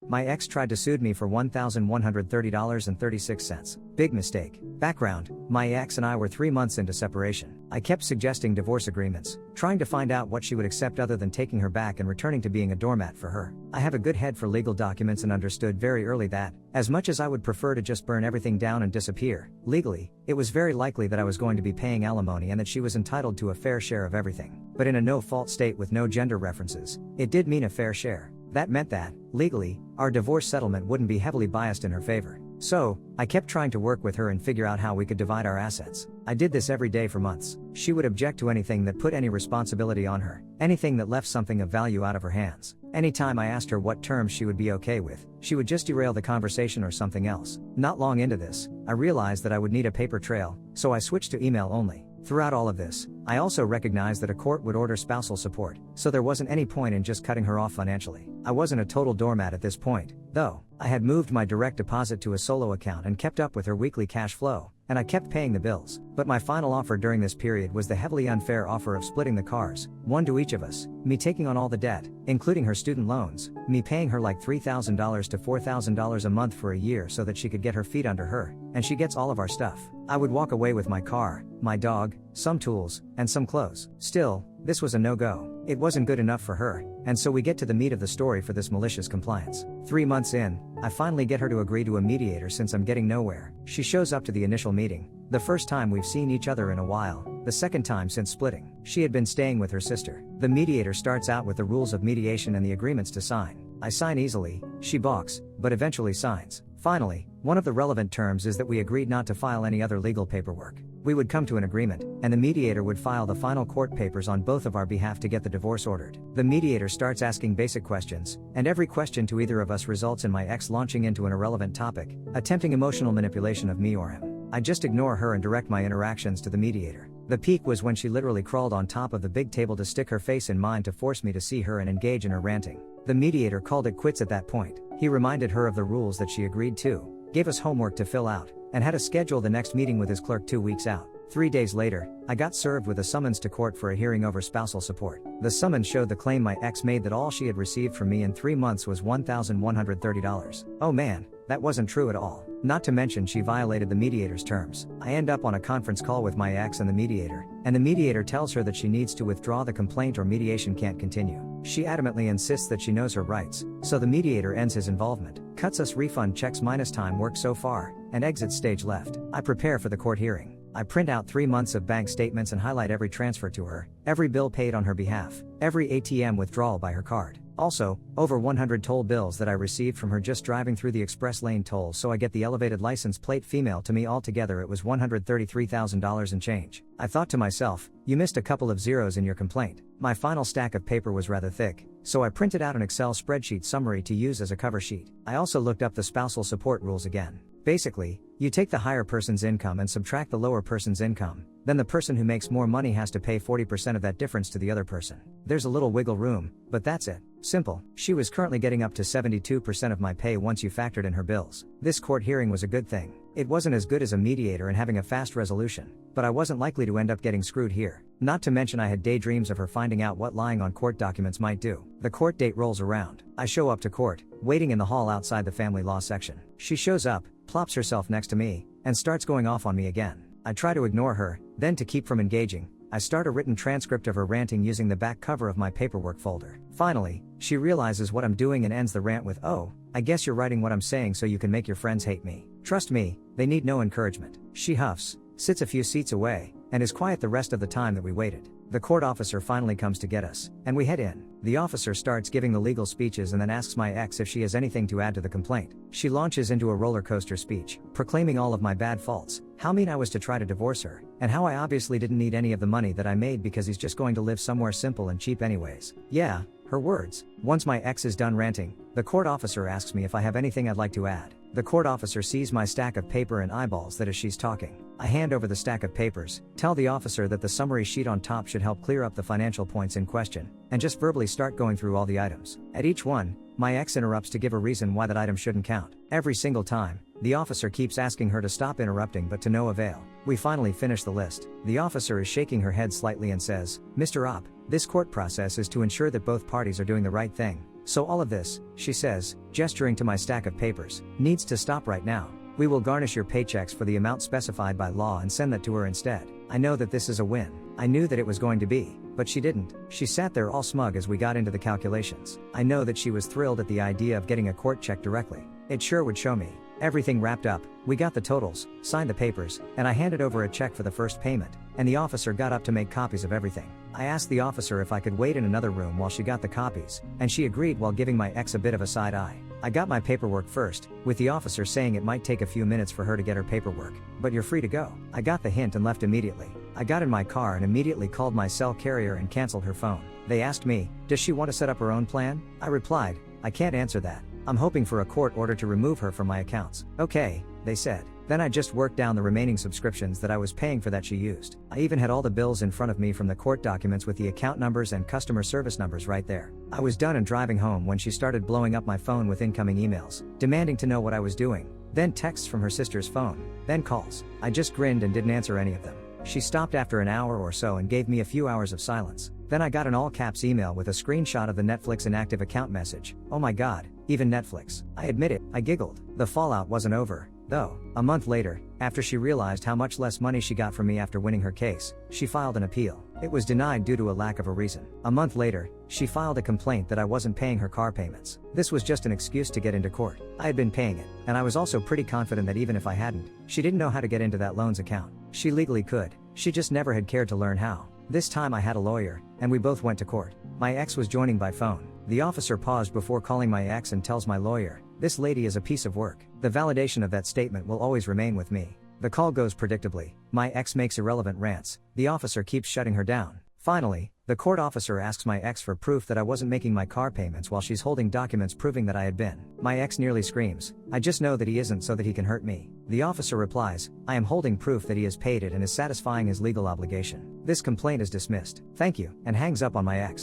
My ex tried to sue me for $1,130.36. Big mistake. Background: my ex and I were 3 months into separation. I kept suggesting divorce agreements, trying to find out what she would accept other than taking her back and returning to being a doormat for her. I have a good head for legal documents and understood very early that, as much as I would prefer to just burn everything down and disappear, legally, it was very likely that I was going to be paying alimony and that she was entitled to a fair share of everything. But in a no-fault state with no gender references, it did mean a fair share. That meant that, legally, our divorce settlement wouldn't be heavily biased in her favor. So, I kept trying to work with her and figure out how we could divide our assets. I did this every day for months. She would object to anything that put any responsibility on her, anything that left something of value out of her hands. Anytime I asked her what terms she would be okay with, she would just derail the conversation or something else. Not long into this, I realized that I would need a paper trail, so I switched to email only. Throughout all of this, I also recognized that a court would order spousal support, so there wasn't any point in just cutting her off financially. I wasn't a total doormat at this point, though. I had moved my direct deposit to a solo account and kept up with her weekly cash flow, and I kept paying the bills. But my final offer during this period was the heavily unfair offer of splitting the cars, one to each of us, me taking on all the debt, including her student loans, me paying her like $3,000 to $4,000 a month for a year so that she could get her feet under her, and she gets all of our stuff. I would walk away with my car, my dog, some tools, and some clothes. Still, this was a no-go. It wasn't good enough for her, and so we get to the meat of the story for this malicious compliance. 3 months in, I finally get her to agree to a mediator since I'm getting nowhere. She shows up to the initial meeting, the first time we've seen each other in a while, the second time since splitting. She had been staying with her sister. The mediator starts out with the rules of mediation and the agreements to sign. I sign easily, she balks, but eventually signs. Finally, one of the relevant terms is that we agreed not to file any other legal paperwork. We would come to an agreement, and the mediator would file the final court papers on both of our behalf to get the divorce ordered. The mediator starts asking basic questions, and every question to either of us results in my ex launching into an irrelevant topic, attempting emotional manipulation of me or him. I just ignore her and direct my interactions to the mediator. The peak was when she literally crawled on top of the big table to stick her face in mine to force me to see her and engage in her ranting. The mediator called it quits at that point. He reminded her of the rules that she agreed to, gave us homework to fill out, and had to schedule the next meeting with his clerk 2 weeks out. 3 days later, I got served with a summons to court for a hearing over spousal support. The summons showed the claim my ex made that all she had received from me in 3 months was $1,130. Oh man, that wasn't true at all. Not to mention she violated the mediator's terms. I end up on a conference call with my ex and the mediator tells her that she needs to withdraw the complaint or mediation can't continue. She adamantly insists that she knows her rights, so the mediator ends his involvement, cuts us refund checks minus time worked so far, and exits stage left. I prepare for the court hearing. I print out 3 months of bank statements and highlight every transfer to her, every bill paid on her behalf, every ATM withdrawal by her card. Also, over 100 toll bills that I received from her just driving through the express lane toll so I get the elevated license plate female to me. Altogether it was $133,000 and change. I thought to myself, you missed a couple of zeros in your complaint. My final stack of paper was rather thick, so I printed out an Excel spreadsheet summary to use as a cover sheet. I also looked up the spousal support rules again. Basically, you take the higher person's income and subtract the lower person's income, then the person who makes more money has to pay 40% of that difference to the other person. There's a little wiggle room, but that's it. Simple. She was currently getting up to 72% of my pay once you factored in her bills. This court hearing was a good thing. It wasn't as good as a mediator and having a fast resolution, but I wasn't likely to end up getting screwed here. Not to mention I had daydreams of her finding out what lying on court documents might do. The court date rolls around. I show up to court, waiting in the hall outside the family law section. She shows up, plops herself next to me, and starts going off on me again. I try to ignore her, then to keep from engaging, I start a written transcript of her ranting using the back cover of my paperwork folder. Finally, she realizes what I'm doing and ends the rant with, "Oh, I guess you're writing what I'm saying so you can make your friends hate me. Trust me, they need no encouragement." She huffs, sits a few seats away, and is quiet the rest of the time that we waited. The court officer finally comes to get us, and we head in. The officer starts giving the legal speeches and then asks my ex if she has anything to add to the complaint. She launches into a roller coaster speech, proclaiming all of my bad faults, how mean I was to try to divorce her, and how I obviously didn't need any of the money that I made because he's just going to live somewhere simple and cheap anyways. Yeah, her words. Once my ex is done ranting, the court officer asks me if I have anything I'd like to add. The court officer sees my stack of paper and eyeballs that as she's talking. I hand over the stack of papers, tell the officer that the summary sheet on top should help clear up the financial points in question, and just verbally start going through all the items. At each one, my ex interrupts to give a reason why that item shouldn't count. Every single time, the officer keeps asking her to stop interrupting but to no avail. We finally finish the list. The officer is shaking her head slightly and says, "Mr. Opp, this court process is to ensure that both parties are doing the right thing. So all of this, she says, gesturing to my stack of papers, needs to stop right now. We will garnish your paychecks for the amount specified by law and send that to her instead. I know that this is a win. I knew that it was going to be, but she didn't. She sat there all smug as we got into the calculations. I know that she was thrilled at the idea of getting a court check directly. It sure would show me. Everything wrapped up, we got the totals, signed the papers, and I handed over a check for the first payment, and the officer got up to make copies of everything. I asked the officer if I could wait in another room while she got the copies, and she agreed while giving my ex a bit of a side eye. I got my paperwork first, with the officer saying it might take a few minutes for her to get her paperwork, but you're free to go. I got the hint and left immediately. I got in my car and immediately called my cell carrier and canceled her phone. They asked me, does she want to set up her own plan? I replied, I can't answer that. I'm hoping for a court order to remove her from my accounts. Okay, they said. Then I just worked down the remaining subscriptions that I was paying for that she used. I even had all the bills in front of me from the court documents with the account numbers and customer service numbers right there. I was done and driving home when she started blowing up my phone with incoming emails, demanding to know what I was doing, then texts from her sister's phone, then calls. I just grinned and didn't answer any of them. She stopped after an hour or so and gave me a few hours of silence. Then I got an all-caps email with a screenshot of the Netflix inactive account message. Oh my god, even Netflix. I admit it, I giggled. The fallout wasn't over, though. A month later, after she realized how much less money she got from me after winning her case, she filed an appeal. It was denied due to a lack of a reason. A month later, she filed a complaint that I wasn't paying her car payments. This was just an excuse to get into court. I had been paying it, and I was also pretty confident that even if I hadn't, she didn't know how to get into that loan's account. She legally could. She just never had cared to learn how. This time I had a lawyer, and we both went to court. My ex was joining by phone. The officer paused before calling my ex and tells my lawyer, this lady is a piece of work. The validation of that statement will always remain with me. The call goes predictably. My ex makes irrelevant rants. The officer keeps shutting her down. Finally, the court officer asks my ex for proof that I wasn't making my car payments while she's holding documents proving that I had been. My ex nearly screams, I just know that he isn't so that he can hurt me. The officer replies, I am holding proof that he has paid it and is satisfying his legal obligation. This complaint is dismissed. Thank you, and hangs up on my ex.